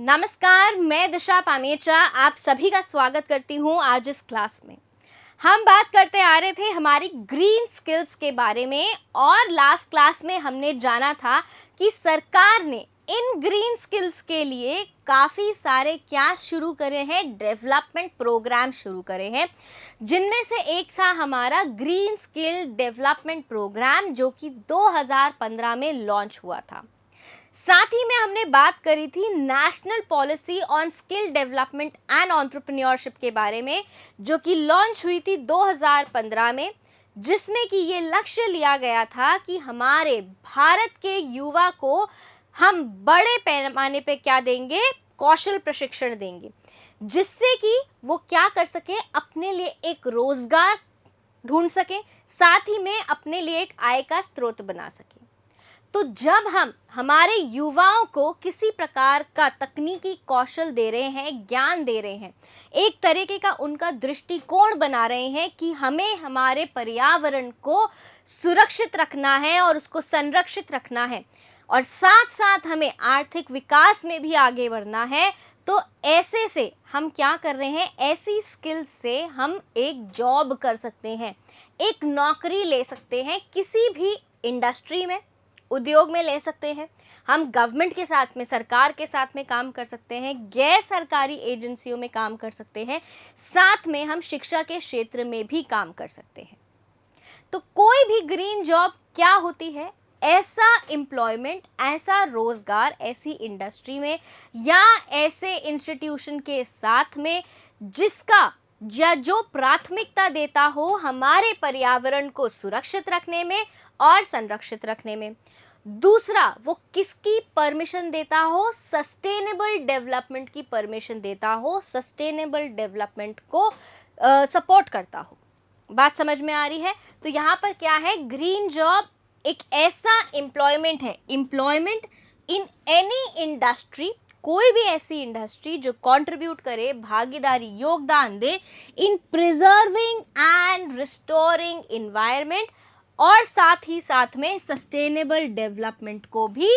नमस्कार, मैं दिशा पामेचा आप सभी का स्वागत करती हूँ। आज इस क्लास में हम बात करते आ रहे थे हमारी ग्रीन स्किल्स के बारे में और लास्ट क्लास में हमने जाना था कि सरकार ने इन ग्रीन स्किल्स के लिए काफ़ी सारे क्या शुरू करे हैं, डेवलपमेंट प्रोग्राम शुरू करे हैं, जिनमें से एक था हमारा ग्रीन स्किल डेवलपमेंट प्रोग्राम जो कि 2015 में लॉन्च हुआ था। साथ ही में हमने बात करी थी national policy on skill development and entrepreneurship के बारे में, जो कि लॉन्च हुई थी 2015 में, जिसमें कि ये लक्ष्य लिया गया था कि हमारे भारत के युवा को हम बड़े पैमाने पे क्या देंगे, कौशल प्रशिक्षण देंगे, जिससे कि वो क्या कर सके, अपने लिए एक रोजगार ढूंढ सके, साथ ही में अपने लिए एक आय का स्रोत बना सके। तो जब हम हमारे युवाओं को किसी प्रकार का तकनीकी कौशल दे रहे हैं, ज्ञान दे रहे हैं, एक तरीके का उनका दृष्टिकोण बना रहे हैं कि हमें हमारे पर्यावरण को सुरक्षित रखना है और उसको संरक्षित रखना है और साथ साथ हमें आर्थिक विकास में भी आगे बढ़ना है, तो ऐसे से हम क्या कर रहे हैं, ऐसी स्किल्स से हम एक जॉब कर सकते हैं, एक नौकरी ले सकते हैं, किसी भी इंडस्ट्री में, उद्योग में ले सकते हैं। हम गवर्नमेंट के साथ में, सरकार के साथ में काम कर सकते हैं, गैर सरकारी एजेंसियों में काम कर सकते हैं, साथ में हम शिक्षा के क्षेत्र में भी काम कर सकते हैं। तो कोई भी ग्रीन जॉब क्या होती है, ऐसा एम्प्लॉयमेंट, ऐसा रोजगार ऐसी इंडस्ट्री में या ऐसे इंस्टीट्यूशन के साथ में जिसका या जो प्राथमिकता देता हो हमारे पर्यावरण को सुरक्षित रखने में और संरक्षित रखने में। दूसरा, वो किसकी परमिशन देता हो, सस्टेनेबल डेवलपमेंट की परमिशन देता हो, सस्टेनेबल डेवलपमेंट को सपोर्ट करता हो। बात समझ में आ रही है? तो यहाँ पर क्या है, ग्रीन जॉब एक ऐसा एम्प्लॉयमेंट है, एम्प्लॉयमेंट इन एनी इंडस्ट्री, कोई भी ऐसी इंडस्ट्री जो कंट्रीब्यूट करे, भागीदारी, योगदान दे इन प्रिजर्विंग एंड रिस्टोरिंग एनवायरनमेंट और साथ ही साथ में सस्टेनेबल डेवलपमेंट को भी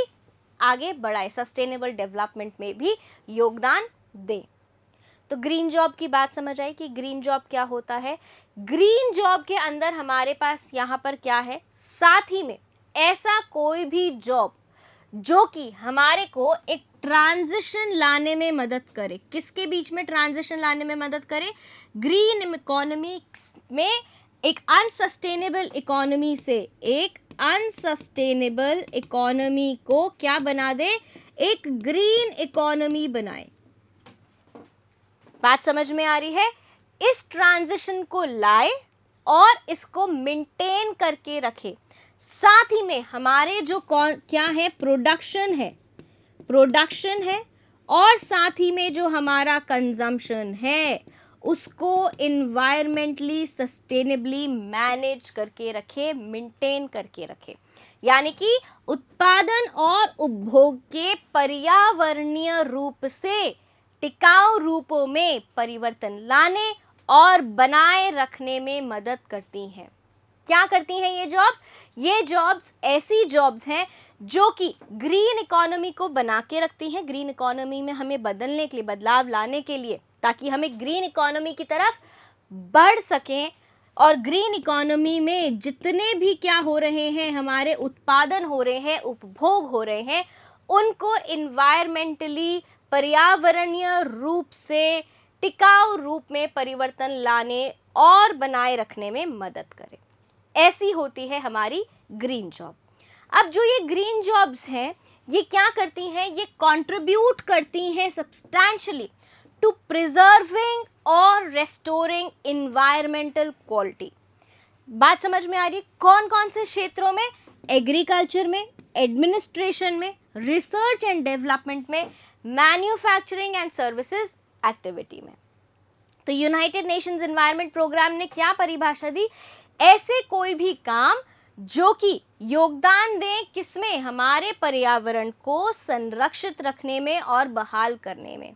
आगे बढ़ाए, सस्टेनेबल डेवलपमेंट में भी योगदान दे। तो ग्रीन जॉब की बात समझ आई कि ग्रीन जॉब क्या होता है। ग्रीन जॉब के अंदर हमारे पास यहाँ पर क्या है, साथ ही में ऐसा कोई भी जॉब जो कि हमारे को एक ट्रांजिशन लाने में मदद करे। किसके बीच में ट्रांजिशन लाने में मदद करे? ग्रीन इकोनॉमी में एक अनसस्टेनेबल इकोनॉमी से एक अनसस्टेनेबल इकोनॉमी को क्या बना दे, एक ग्रीन इकोनॉमी बनाए। बात समझ में आ रही है? इस ट्रांजिशन को लाए और इसको मेंटेन करके रखे, साथ ही में हमारे जो क्या है, प्रोडक्शन है और साथ ही में जो हमारा कंजम्पशन है उसको इन्वायरमेंटली सस्टेनेबली मैनेज करके रखे, मेंटेन करके रखे। यानी कि उत्पादन और उपभोग के पर्यावरणीय रूप से टिकाऊ रूपों में परिवर्तन लाने और बनाए रखने में मदद करती हैं। क्या करती हैं ये जॉब्स? ये जॉब्स ऐसी जॉब्स हैं जो कि ग्रीन इकोनॉमी को बना के रखती हैं, ग्रीन इकोनॉमी में हमें बदलने के लिए, बदलाव लाने के लिए, ताकि हमें ग्रीन इकोनॉमी की तरफ बढ़ सकें और ग्रीन इकोनॉमी में जितने भी क्या हो रहे हैं, हमारे उत्पादन हो रहे हैं, उपभोग हो रहे हैं, उनको इन्वायरमेंटली, पर्यावरणीय रूप से टिकाऊ रूप में परिवर्तन लाने और बनाए रखने में मदद करें। ऐसी होती है हमारी ग्रीन जॉब। अब जो ये ग्रीन जॉब्स हैं, ये क्या करती हैं, ये कंट्रीब्यूट करती हैं सब्सटैंशियली टू प्रिजर्विंग और रेस्टोरिंग इन्वायरमेंटल क्वालिटी। बात समझ में आ रही है? कौन कौन से क्षेत्रों में? एग्रीकल्चर में, एडमिनिस्ट्रेशन में, रिसर्च एंड डेवलपमेंट में, मैन्युफैक्चरिंग एंड सर्विसेज एक्टिविटी में। तो यूनाइटेड नेशंस एनवायरनमेंट प्रोग्राम ने क्या परिभाषा दी? ऐसे कोई भी काम जो कि योगदान दें किसमें, हमारे पर्यावरण को संरक्षित रखने में और बहाल करने में।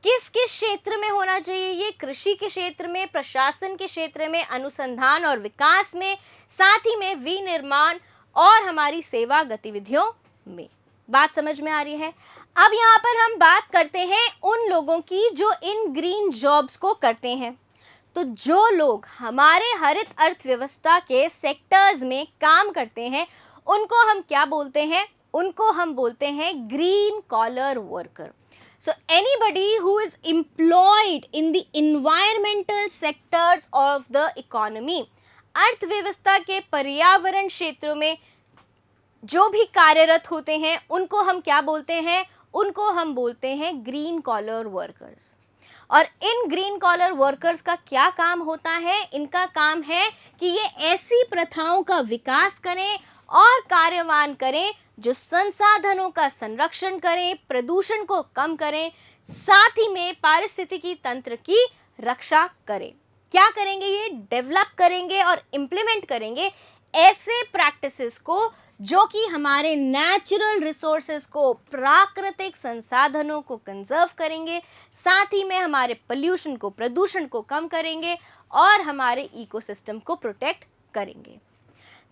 किस किस क्षेत्र में होना चाहिए ये? कृषि के क्षेत्र में, प्रशासन के क्षेत्र में, अनुसंधान और विकास में, साथ ही में विनिर्माण और हमारी सेवा गतिविधियों में। बात समझ में आ रही है? अब यहाँ पर हम बात करते हैं उन लोगों की जो इन ग्रीन जॉब्स को करते हैं। तो जो लोग हमारे हरित अर्थव्यवस्था के सेक्टर्स में काम करते हैं, उनको हम क्या बोलते हैं? उनको हम बोलते हैं green collar worker. So anybody who is employed in the environmental sectors of the economy, अर्थव्यवस्था के पर्यावरण क्षेत्रों में जो भी कार्यरत होते हैं, उनको हम क्या बोलते हैं? उनको हम बोलते हैं ग्रीन कॉलर वर्कर्स। और इन ग्रीन कॉलर वर्कर्स का क्या काम होता है? इनका काम है कि ये ऐसी प्रथाओं का विकास करें और कार्यवान करें जो संसाधनों का संरक्षण करें, प्रदूषण को कम करें, साथ ही में पारिस्थितिकी तंत्र की रक्षा करें। क्या करेंगे? ये डेवलप करेंगे और इम्प्लीमेंट करेंगे ऐसे प्रैक्टिसेस को जो कि हमारे नेचुरल रिसोर्सेज को, प्राकृतिक संसाधनों को कंजर्व करेंगे, साथ ही में हमारे पोल्यूशन को, प्रदूषण को कम करेंगे और हमारे इकोसिस्टम को प्रोटेक्ट करेंगे।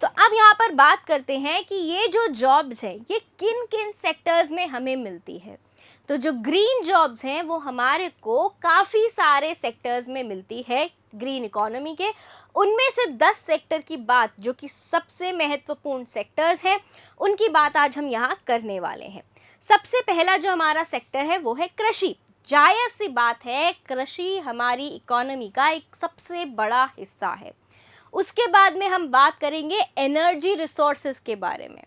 तो अब यहाँ पर बात करते हैं कि ये जो जॉब्स हैं ये किन किन सेक्टर्स में हमें मिलती है। तो जो ग्रीन जॉब्स हैं वो हमारे को काफ़ी सारे सेक्टर्स में मिलती है ग्रीन इकोनॉमी के। उनमें से 10 सेक्टर की बात, जो कि सबसे महत्वपूर्ण सेक्टर्स हैं, उनकी बात आज हम यहाँ करने वाले हैं। सबसे पहला जो हमारा सेक्टर है वो है कृषि। जायज़ सी बात है, कृषि हमारी इकोनॉमी का एक सबसे बड़ा हिस्सा है। उसके बाद में हम बात करेंगे एनर्जी रिसोर्सेज के बारे में,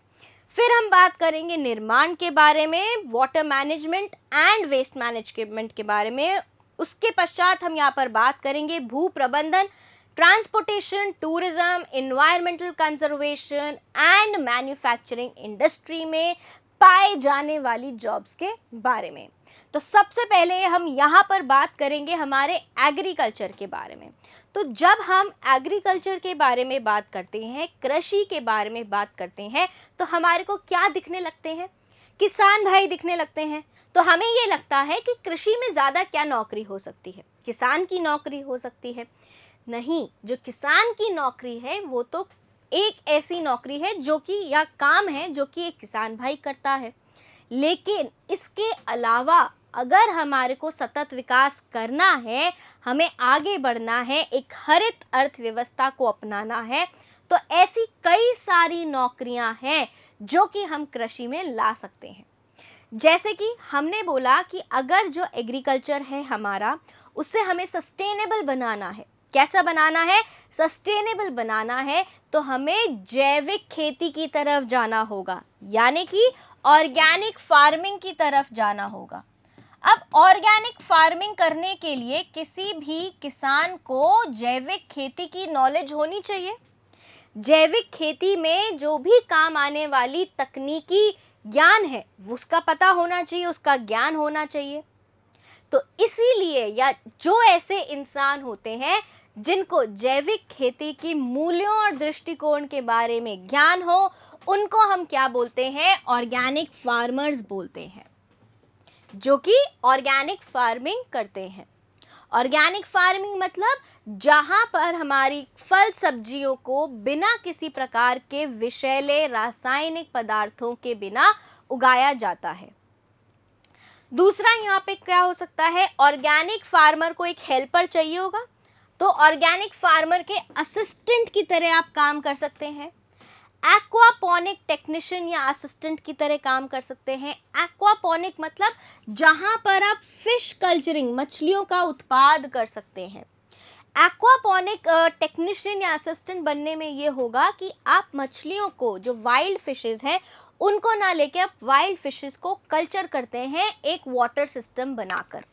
फिर हम बात करेंगे निर्माण के बारे में, water management and waste management के बारे में। उसके पश्चात हम यहाँ पर बात करेंगे भू प्रबंधन, transportation, tourism, environmental conservation and manufacturing industry में पाए जाने वाली जॉब्स के बारे में। तो सबसे पहले हम यहाँ पर बात करेंगे हमारे एग्रीकल्चर के बारे में। तो जब हम एग्रीकल्चर के बारे में बात करते हैं, कृषि के बारे में बात करते हैं, तो हमारे को क्या दिखने लगते हैं? किसान भाई दिखने लगते हैं। तो हमें ये लगता है कि कृषि में ज़्यादा क्या नौकरी हो सकती है? किसान की नौकरी हो सकती है। नहीं, जो किसान की नौकरी है वो तो एक ऐसी नौकरी है जो कि, या काम है जो कि एक किसान भाई करता है। लेकिन इसके अलावा अगर हमारे को सतत विकास करना है, हमें आगे बढ़ना है, एक हरित अर्थव्यवस्था को अपनाना है, तो ऐसी कई सारी नौकरियां हैं जो कि हम कृषि में ला सकते हैं। जैसे कि हमने बोला कि अगर जो एग्रीकल्चर है हमारा, उससे हमें सस्टेनेबल बनाना है। कैसा बनाना है? सस्टेनेबल बनाना है तो हमें जैविक खेती की तरफ जाना होगा, यानी कि ऑर्गेनिक फार्मिंग की तरफ जाना होगा। अब ऑर्गेनिक फार्मिंग करने के लिए किसी भी किसान को जैविक खेती की नॉलेज होनी चाहिए। जैविक खेती में जो भी काम आने वाली तकनीकी ज्ञान है उसका पता होना चाहिए, उसका ज्ञान होना चाहिए। तो इसीलिए, या जो ऐसे इंसान होते हैं जिनको जैविक खेती की मूल्यों और दृष्टिकोण के बारे में ज्ञान हो, उनको हम क्या बोलते हैं? ऑर्गेनिक फार्मर्स बोलते हैं, जो कि ऑर्गेनिक फार्मिंग करते हैं। ऑर्गेनिक फार्मिंग मतलब जहां पर हमारी फल सब्जियों को बिना किसी प्रकार के विषैले रासायनिक पदार्थों के बिना उगाया जाता है। दूसरा यहाँ पे क्या हो सकता है? ऑर्गेनिक फार्मर को एक हेल्पर चाहिए होगा, तो ऑर्गेनिक फार्मर के असिस्टेंट की तरह आप काम कर सकते हैं। एक्वापोनिक टेक्नीशियन या असिस्टेंट की तरह काम कर सकते हैं। एक्वापोनिक मतलब जहां पर आप फिश कल्चरिंग, मछलियों का उत्पाद कर सकते हैं। एक्वापोनिक टेक्नीशियन या असिस्टेंट बनने में ये होगा कि आप मछलियों को, जो वाइल्ड फिशेस हैं, उनको ना लेके आप वाइल्ड फिशेस को कल्चर करते हैं एक वाटर सिस्टम बनाकर,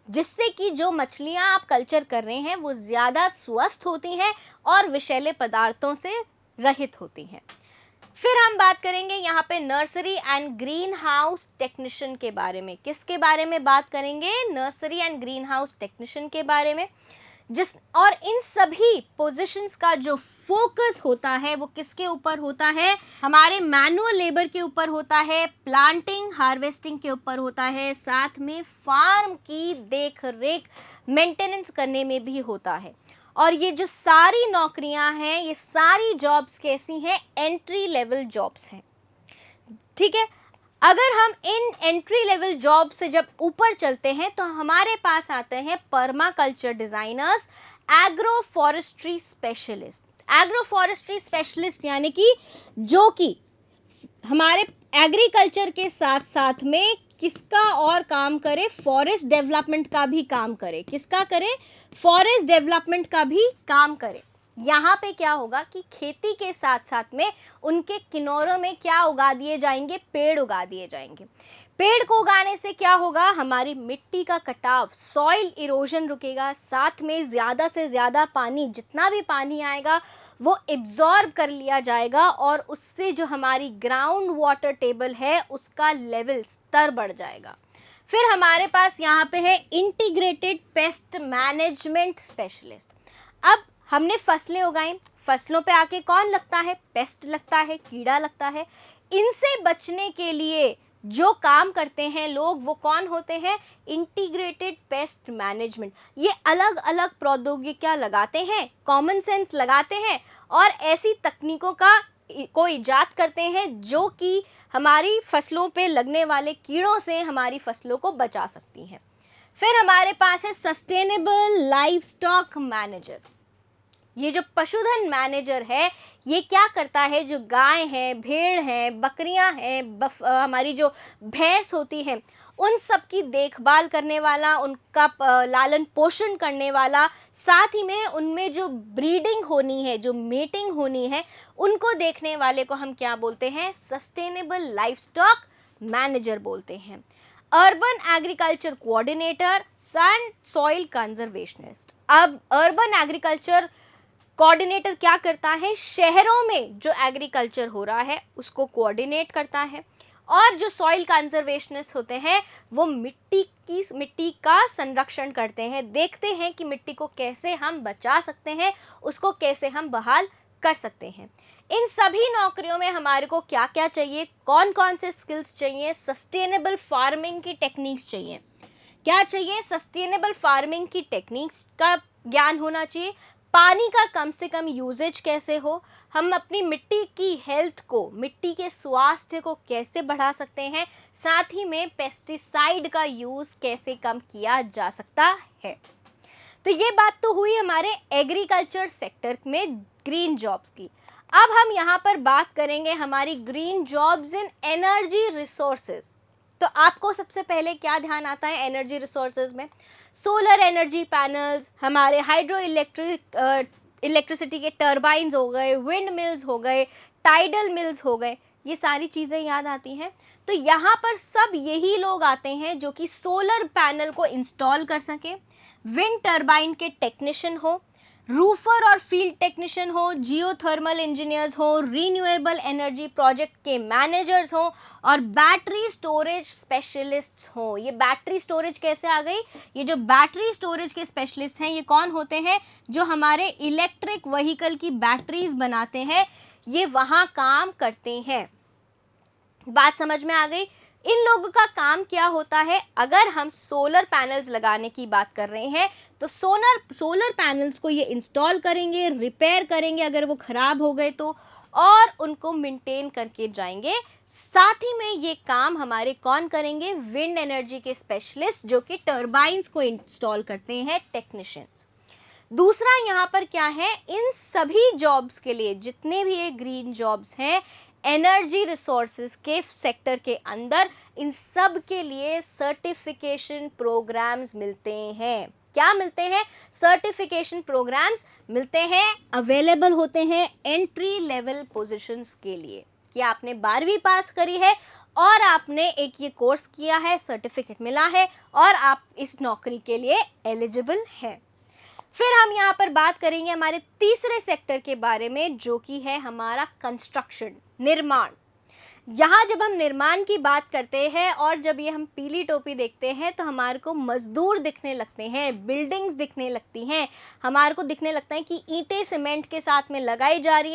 जिससे कि जो मछलियां आप कल्चर कर रहे हैं वो ज़्यादा स्वस्थ होती हैं और विषैले पदार्थों से रहित होती हैं। फिर हम बात करेंगे यहाँ पे nursery and green house technician के बारे में। किसके बारे में बात करेंगे? Nursery and green house technician के बारे में। और इन सभी पोजीशंस का जो फोकस होता है वो किसके ऊपर होता है? हमारे मैनुअल लेबर के ऊपर होता है, प्लांटिंग हार्वेस्टिंग के ऊपर होता है, साथ में फार्म की देख रेख मेंटेनेंस करने में भी होता है। और ये जो सारी नौकरियां हैं, ये सारी जॉब्स कैसी हैं? एंट्री लेवल जॉब्स हैं। ठीक है। अगर हम इन एंट्री लेवल जॉब से जब ऊपर चलते हैं तो हमारे पास आते हैं permaculture designers, agro forestry specialist. Agro forestry specialist यानी कि जो कि हमारे एग्रीकल्चर के साथ साथ में किसका और काम करे, फॉरेस्ट डेवलपमेंट का भी काम करे। किसका करे? फॉरेस्ट डेवलपमेंट का भी काम करे। यहाँ पे क्या होगा कि खेती के साथ साथ में उनके किनारों में क्या उगा दिए जाएंगे? पेड़ उगा दिए जाएंगे। पेड़ को उगाने से क्या होगा? हमारी मिट्टी का कटाव, सॉइल इरोजन रुकेगा, साथ में ज़्यादा से ज़्यादा पानी, जितना भी पानी आएगा वो एब्जॉर्ब कर लिया जाएगा और उससे जो हमारी ग्राउंड वाटर टेबल है उसका लेवल, स्तर बढ़ जाएगा। फिर हमारे पास यहाँ पे है इंटीग्रेटेड पेस्ट मैनेजमेंट स्पेशलिस्ट। अब हमने फसलें उगाई, फसलों पे आके कौन लगता है? पेस्ट लगता है, कीड़ा लगता है। इनसे बचने के लिए जो काम करते हैं लोग, वो कौन होते हैं? Integrated pest management. ये अलग अलग प्रौद्योगिकियां लगाते हैं, कॉमन सेंस लगाते हैं और ऐसी तकनीकों को इजाद करते हैं जो कि हमारी फसलों पे लगने वाले कीड़ों से हमारी फसलों को बचा सकती हैं। फिर हमारे पास है सस्टेनेबल लाइव स्टॉक मैनेजर। ये जो पशुधन मैनेजर है, ये क्या करता है? जो गाय हैं, भेड़ हैं, बकरियां हैं, हमारी जो भैंस होती हैं, उन सब की देखभाल करने वाला, उनका लालन पोषण करने वाला, साथ ही में उनमें जो ब्रीडिंग होनी है, जो मेटिंग होनी है, उनको देखने वाले को हम क्या बोलते हैं? सस्टेनेबल लाइफ स्टॉक मैनेजर बोलते हैं। Urban agriculture coordinator and soil conservationist. अब अर्बन एग्रीकल्चर कोऑर्डिनेटर क्या करता है? शहरों में जो एग्रीकल्चर हो रहा है उसको कोऑर्डिनेट करता है। और जो सॉइल कंजर्वेशनिस्ट होते हैं वो मिट्टी का संरक्षण करते हैं, देखते हैं कि मिट्टी को कैसे हम बचा सकते हैं, उसको कैसे हम बहाल कर सकते हैं। इन सभी नौकरियों में हमारे को क्या क्या चाहिए? कौन कौन से स्किल्स चाहिए? सस्टेनेबल फार्मिंग की टेक्निक्स चाहिए। क्या चाहिए? सस्टेनेबल फार्मिंग की टेक्निक्स का ज्ञान होना चाहिए। पानी का कम से कम यूजेज कैसे हो, हम अपनी मिट्टी की हेल्थ को, मिट्टी के स्वास्थ्य को कैसे बढ़ा सकते हैं, साथ ही में पेस्टिसाइड का यूज़ कैसे कम किया जा सकता है। तो ये बात तो हुई हमारे एग्रीकल्चर सेक्टर में ग्रीन जॉब्स की। अब हम यहाँ पर बात करेंगे हमारी green jobs in energy resources. तो आपको सबसे पहले क्या ध्यान आता है एनर्जी रिसोर्सेज में? सोलर एनर्जी पैनल्स, हमारे हाइड्रो इलेक्ट्रिसिटी के टर्बाइन्स हो गए, विंड मिल्स हो गए, टाइडल मिल्स हो गए, ये सारी चीज़ें याद आती हैं। तो यहाँ पर सब यही लोग आते हैं जो कि सोलर पैनल को इंस्टॉल कर सकें, विंड टर्बाइन के टेक्नीशियन हो, रूफर और फील्ड टेक्नीशियन हो, जियोथर्मल इंजीनियर्स हो, रीन्यूएबल एनर्जी प्रोजेक्ट के मैनेजर्स हो और बैटरी स्टोरेज स्पेशलिस्ट्स हो। ये बैटरी स्टोरेज कैसे आ गई? ये जो बैटरी स्टोरेज के स्पेशलिस्ट हैं ये कौन होते हैं? जो हमारे इलेक्ट्रिक व्हीकल की बैटरीज बनाते हैं, ये वहाँ काम करते हैं। बात समझ में आ गई? इन लोगों का काम क्या होता है? अगर हम सोलर पैनल्स लगाने की बात कर रहे हैं तो सोलर पैनल्स को ये इंस्टॉल करेंगे, रिपेयर करेंगे अगर वो ख़राब हो गए तो, और उनको मेंटेन करके जाएंगे। साथ ही में ये काम हमारे कौन करेंगे? विंड एनर्जी के स्पेशलिस्ट जो कि टर्बाइन्स को इंस्टॉल करते हैं, टेक्नीशियंस। दूसरा यहाँ पर क्या है? इन सभी जॉब्स के लिए, जितने भी ये ग्रीन जॉब्स हैं एनर्जी रिसोर्सेज के सेक्टर के अंदर, इन सब के लिए सर्टिफिकेशन प्रोग्राम्स मिलते हैं। क्या मिलते हैं? सर्टिफिकेशन प्रोग्राम्स मिलते हैं, अवेलेबल होते हैं एंट्री लेवल पोजीशंस के लिए। कि आपने 12वीं पास करी है और आपने एक ये कोर्स किया है, सर्टिफिकेट मिला है और आप इस नौकरी के लिए एलिजिबल हैं। फिर हम यहाँ पर बात करेंगे हमारे तीसरे सेक्टर के बारे में जो कि है हमारा कंस्ट्रक्शन, निर्माण। यहाँ जब हम निर्माण की बात करते हैं और जब ये हम पीली टोपी देखते हैं तो हमारे को मजदूर दिखने लगते हैं, बिल्डिंग्स दिखने लगती हैं, हमारे को दिखने लगता है कि ईंटें सीमेंट के साथ में लगाई जा रही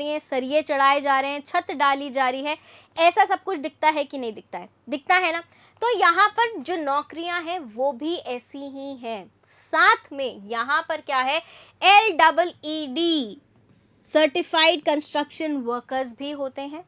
हैं, सरिये चढ़ाए जा रहे हैं, छत डाली जा रही है। ऐसा सब कुछ दिखता है कि नहीं दिखता है? दिखता है ना। तो यहाँ पर जो नौकरियां हैं वो भी ऐसी ही हैं। साथ में यहाँ पर क्या है? LEED सर्टिफाइड कंस्ट्रक्शन वर्कर्स भी होते हैं।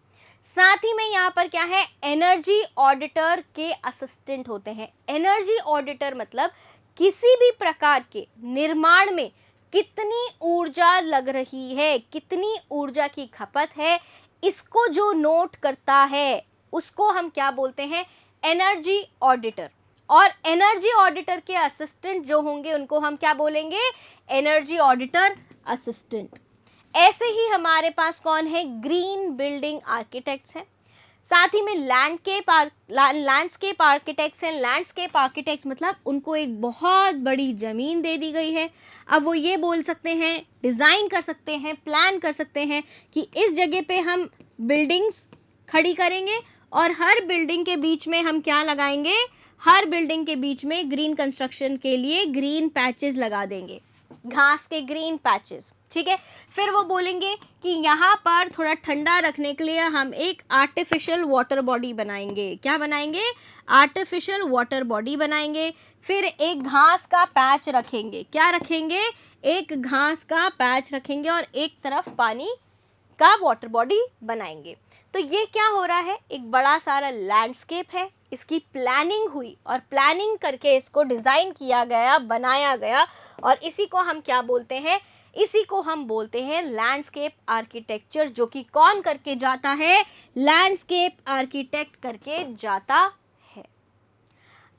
साथ ही में यहाँ पर क्या है, एनर्जी ऑडिटर के असिस्टेंट होते हैं। एनर्जी ऑडिटर मतलब किसी भी प्रकार के निर्माण में कितनी ऊर्जा लग रही है, कितनी ऊर्जा की खपत है, इसको जो नोट करता है उसको हम क्या बोलते हैं, एनर्जी ऑडिटर। और एनर्जी ऑडिटर के असिस्टेंट जो होंगे उनको हम क्या बोलेंगे, एनर्जी ऑडिटर असिस्टेंट। ऐसे ही हमारे पास कौन है, ग्रीन बिल्डिंग आर्किटेक्ट्स हैं। साथ ही में लैंडस्केप आर्किटेक्ट्स हैं। लैंडस्केप आर्किटेक्ट्स मतलब उनको एक बहुत बड़ी ज़मीन दे दी गई है, अब वो ये बोल सकते हैं, डिज़ाइन कर सकते हैं, प्लान कर सकते हैं कि इस जगह पे हम बिल्डिंग्स खड़ी करेंगे और हर बिल्डिंग के बीच में हम क्या लगाएंगे, हर बिल्डिंग के बीच में ग्रीन कंस्ट्रक्शन के लिए ग्रीन पैचेस लगा देंगे, घास के ग्रीन पैचेस, ठीक है। फिर वो बोलेंगे कि यहाँ पर थोड़ा ठंडा रखने के लिए हम एक आर्टिफिशियल वाटर बॉडी बनाएंगे। क्या बनाएंगे, आर्टिफिशियल वाटर बॉडी बनाएंगे। फिर एक घास का पैच रखेंगे। क्या रखेंगे, एक घास का पैच रखेंगे और एक तरफ पानी का वाटर बॉडी बनाएंगे। तो ये क्या हो रहा है, एक बड़ा सारा लैंडस्केप है, इसकी प्लानिंग हुई और प्लानिंग करके इसको डिज़ाइन किया गया, बनाया गया, और इसी को हम क्या बोलते हैं, इसी को हम बोलते हैं लैंडस्केप आर्किटेक्चर, जो कि कौन करके जाता है, लैंडस्केप आर्किटेक्ट करके जाता है।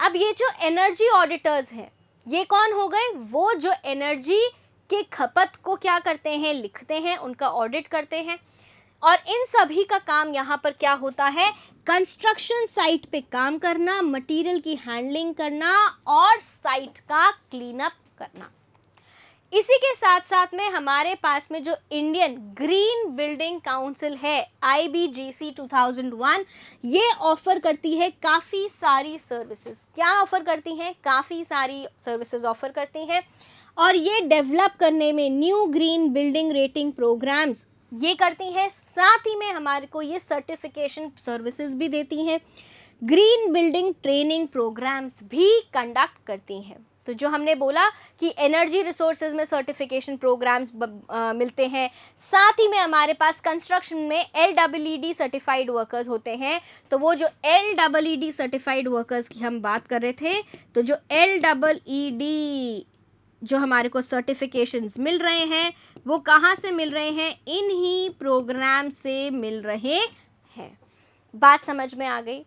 अब ये जो एनर्जी ऑडिटर्स हैं, ये कौन हो गए, वो जो एनर्जी के खपत को क्या करते हैं, लिखते हैं, उनका ऑडिट करते हैं। और इन सभी का काम यहाँ पर क्या होता है, कंस्ट्रक्शन साइट पे काम करना, मटेरियल की हैंडलिंग करना और साइट का क्लीन अप करना। इसी के साथ साथ में हमारे पास में जो इंडियन ग्रीन बिल्डिंग काउंसिल है, IBGC 2001, ये ऑफर करती है काफ़ी सारी सर्विसेज। क्या ऑफर करती हैं, काफ़ी सारी सर्विसेज ऑफर करती हैं, और ये डेवलप करने में new green building rating programs ये करती हैं। साथ ही में हमारे को ये सर्टिफिकेशन सर्विसेज भी देती हैं, ग्रीन बिल्डिंग ट्रेनिंग प्रोग्राम्स भी कंडक्ट करती हैं। तो जो हमने बोला कि एनर्जी रिसोर्सेज में सर्टिफिकेशन प्रोग्राम्स मिलते हैं, साथ ही में हमारे पास कंस्ट्रक्शन में LEED सर्टिफाइड वर्कर्स होते हैं। तो वो जो LEED सर्टिफाइड वर्कर्स की हम बात कर रहे थे, तो जो LEED जो हमारे को सर्टिफिकेशंस मिल रहे हैं, वो कहाँ से मिल रहे हैं, इन्हीं प्रोग्राम से मिल रहे हैं। बात समझ में आ गई।